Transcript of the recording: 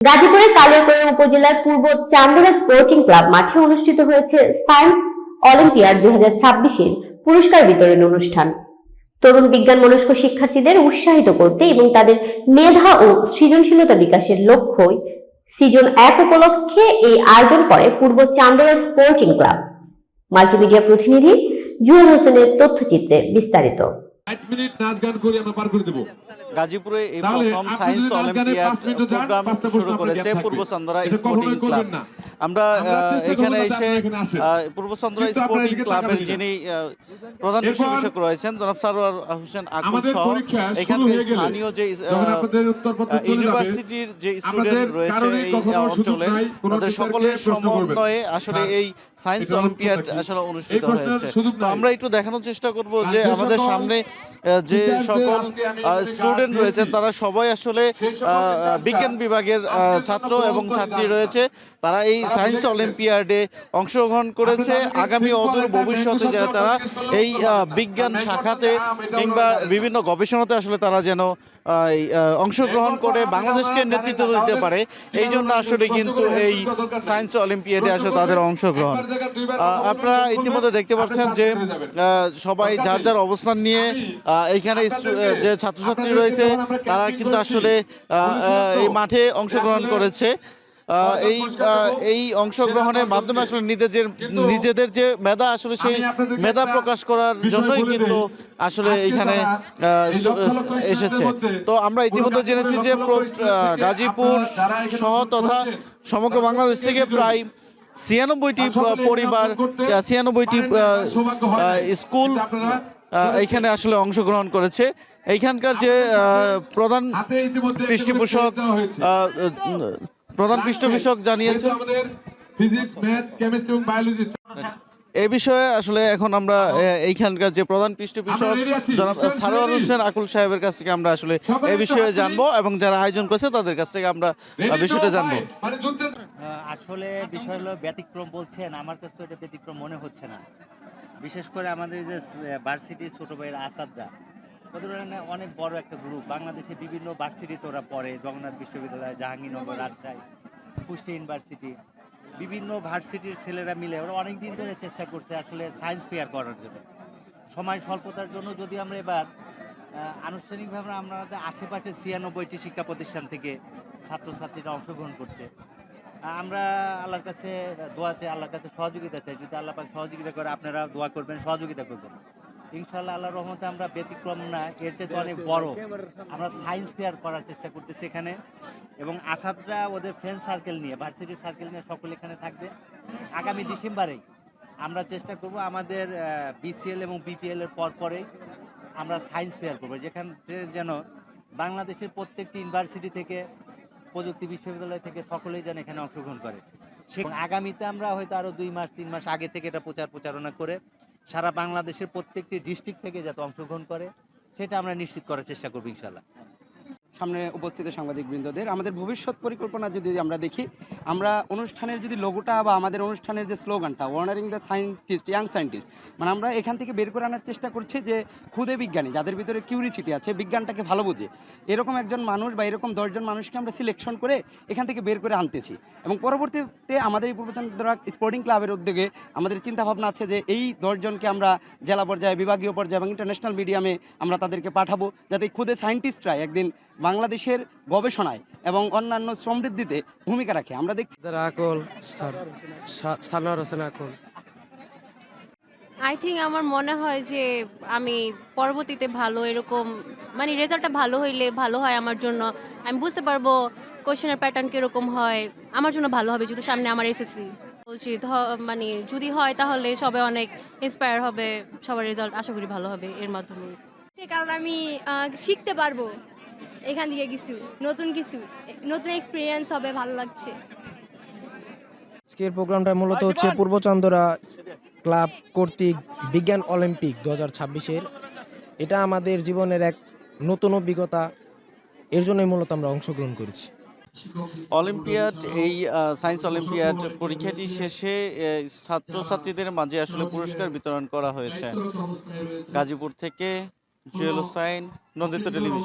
গাজীপুরের কালিয়াকৈর উপজেলার পূর্ব Chandra sporting club মাঠে অনুষ্ঠিত হয়েছে সায়েন্স অলিম্পিয়াড 2026-এর পুরস্কার বিতরণ অনুষ্ঠান। তরুণ বিজ্ঞান মনস্ক শিক্ষার্থীদের উৎসাহিত করতে এবং তাদের মেধা ও সৃজনশীলতা বিকাশের লক্ষ্যই সিজন 1 উপলক্ষে এই আয়োজন করে পূর্ব চান্দরা স্পোর্টিং ক্লাব। মাল্টিমিডিয়া প্রতিনিধি জুয়েল হোসেনের তথ্যচিত্রে বিস্তারিত। গাজীপুরে এই প্রথম সায়েন্স অলিম্পিয়াড প্রোগ্রাম শুরু করেছে পূর্ব চান্দরা স্পোর্টিং ক্লাব। আমরা এখানে এসে পূর্ব চান্দরা স্পোর্টিং ক্লাবের যিনি প্রধান শিক্ষক রয়েছেন জনাব সারোয়ার হোসেন আকুল সহ এখানকার স্থানীয় যে ইউনিভার্সিটির যে স্টুডেন্ট রয়েছে এই অঞ্চলে তাদের সকলের সমন্বয়ে আসলে এই সায়েন্স অলিম্পিয়াড আসলে অনুষ্ঠিত হয়েছে। তো আমরা একটু দেখানোর চেষ্টা করব যে আমাদের সামনে যে সকল স্টুডেন্ট রয়েছেন তারা সবাই আসলে বিজ্ঞান বিভাগের ছাত্র এবং ছাত্রী রয়েছে। তারা এই সায়েন্স অলিম্পিয়াডে অংশগ্রহণ করেছে। আগামী অদূর ভবিষ্যতে যারা তারা এই বিজ্ঞান শাখাতে কিংবা বিভিন্ন গবেষণাতে আসলে তারা যেন অংশগ্রহণ করে বাংলাদেশকে নেতৃত্ব দিতে পারে, এই জন্য আসলে কিন্তু এই সায়েন্স অলিম্পিয়াডে আসলে তাদের অংশগ্রহণ। আপনারা ইতিমধ্যে দেখতে পাচ্ছেন যে সবাই যার যার অবস্থান নিয়ে এইখানে যে ছাত্রছাত্রী রয়েছে তারা কিন্তু আসলে এই মাঠে অংশগ্রহণ করেছে। এই অংশগ্রহণের মাধ্যমে আসলে নিজেদের যে মেধা আসলে সেই মেধা প্রকাশ করার জন্যই কিন্তু আসলে এইখানে এসেছে। তো আমরা ইতিমধ্যে জেনেছি যে গাজীপুর সহ তথা সমগ্র বাংলাদেশ থেকে প্রায় 96টি পরিবার 96টি স্কুল এইখানে আসলে অংশগ্রহণ করেছে। এইখানকার যে প্রধান পৃষ্ঠপোষক জানিয়েছে এই বিষয়ে আসলে এখন আমরা এইখানকার যে প্রধান পৃষ্ঠপোষক জনাব সারোয়ার হোসেন আকুল সাহেবের কাছ থেকে আমরা আসলে এই বিষয়ে জানবো এবং যারা আয়োজন করেছে তাদের কাছ থেকে আমরা বিষয়টা জানবো। আসলে বিষয় হলো ব্যতিক্রম বলছেন, আমার কাছে তো এটা ব্যতিক্রম মনে হচ্ছে না। বিশেষ করে আমাদের যে ভার্সিটির ছোট ভাইয়ের আসাদরা ওদের অনেক বড় একটা গ্রুপ, বাংলাদেশে বিভিন্ন ভার্সিটিতে ওরা পড়ে, জগন্নাথ বিশ্ববিদ্যালয়, জাহাঙ্গীরনগর, রাজশাহী, কুষ্টিয়া ইউনিভার্সিটি, বিভিন্ন ভার্সিটির ছেলেরা মিলে ওরা অনেক দিন ধরে চেষ্টা করছে আসলে সায়েন্স ফেয়ার করার জন্য। সময় স্বল্পতার জন্য যদি আমরা এবার আনুষ্ঠানিকভাবে আমাদের আশেপাশে 96টি শিক্ষা প্রতিষ্ঠান থেকে ছাত্রছাত্রীরা অংশগ্রহণ করছে। আমরা আল্লাহর কাছে দোয়াতে আল্লাহর কাছে সহযোগিতা চাই, যদি আল্লাহ পাক সহযোগিতা করে আপনারা দোয়া করবেন, সহযোগিতা করবেন। ইনশাআল্লাহ আল্লাহর রহমতে আমরা ব্যতিক্রম না, এর চেয়ে অনেক বড় আমরা সায়েন্স ফেয়ার করার চেষ্টা করতেছি এখানে। এবং আসাদরা ওদের ফ্রেন্ড সার্কেল নিয়ে, ভার্সিটির সার্কেল নিয়ে সকলে এখানে থাকবে। আগামী ডিসেম্বরেই আমরা চেষ্টা করব আমাদের বিসিএল এবং বিপিএল এর পরেই আমরা সায়েন্স ফেয়ার করবো, যেখানে যেন বাংলাদেশের প্রত্যেকটি ইউনিভার্সিটি থেকে, প্রযুক্তি বিশ্ববিদ্যালয় থেকে সকলেই যেন এখানে অংশগ্রহণ করে। আগামীতে আমরা হয়তো আরও 2 মাস 3 মাস আগে থেকে এটা প্রচারণা করে সারা বাংলাদেশের প্রত্যেকটি ডিস্ট্রিক্ট থেকে যাতে অংশগ্রহণ করে সেটা আমরা নিশ্চিত করার চেষ্টা করব ইনশাআল্লাহ। সামনে উপস্থিত সাংবাদিকবৃন্দদের আমাদের ভবিষ্যৎ পরিকল্পনা যদি আমরা দেখি, আমরা অনুষ্ঠানের যদি লোগোটা বা আমাদের অনুষ্ঠানের যে স্লোগানটা honouring the scientist, young scientist, মানে আমরা এখান থেকে বের করে আনার চেষ্টা করছি যে ক্ষুদে বিজ্ঞানী যাদের ভিতরে কিউরিসিটি আছে, বিজ্ঞানটাকে ভালো বোঝে, এরকম একজন মানুষ বা এরকম 10 জন মানুষকে আমরা সিলেকশন করে এখান থেকে বের করে আনতেছি। এবং পরবর্তীতে আমাদের এই পূর্ব চান্দরা স্পোর্টিং ক্লাবের উদ্যোগে আমাদের চিন্তাভাবনা আছে যে এই 10 জনকে আমরা জেলা পর্যায়ে, বিভাগীয় পর্যায়ে এবং ইন্টারন্যাশনাল মিডিয়ামে আমরা তাদেরকে পাঠাবো, যাতে ক্ষুদে সায়েন্টিস্টরা একদিন বাংলাদেশের গবেষণায় এবং অন্যান্য সমৃদ্ধিতে ভূমিকা রাখে। আমরা দেখছি আই থিঙ্ক আমার মনে হয় যে আমি পরবর্তীতে ভালো এরকম মানে রেজাল্টটা ভালো হইলে ভালো হয় আমার জন্য। আমি বুঝতে পারবো কোশ্চেনের প্যাটার্ন কীরকম হয়, আমার জন্য ভালো হবে যদি সামনে আমার এসএসসি উচিত মানে যদি হয় তাহলে সবাই অনেক ইন্সপায়ার হবে, সবার রেজাল্ট আশা করি ভালো হবে এর মাধ্যমে। কারণ আমি শিখতে পারবো এখান থেকে কিছু নতুন এক্সপিরিয়েন্স হবে, ভালো লাগছে। আজকের প্রোগ্রামটা মূলত হচ্ছে পূর্ব চান্দরা ক্লাব কর্তৃক বিজ্ঞান অলিম্পিক 2026-এর। এটা আমাদের জীবনের এক নতুন অভিজ্ঞতা, এর জন্যই মূলত আমরা অংশগ্রহণ করেছি। অলিম্পিয়াড এই সায়েন্স অলিম্পিয়াড পরীক্ষাটি শেষে ছাত্রছাত্রীদের মাঝে আসলে পুরস্কার বিতরণ করা হয়েছে। গাজীপুর থেকে জুয়েল হোসেন, নন্দিত টেলিভিশন।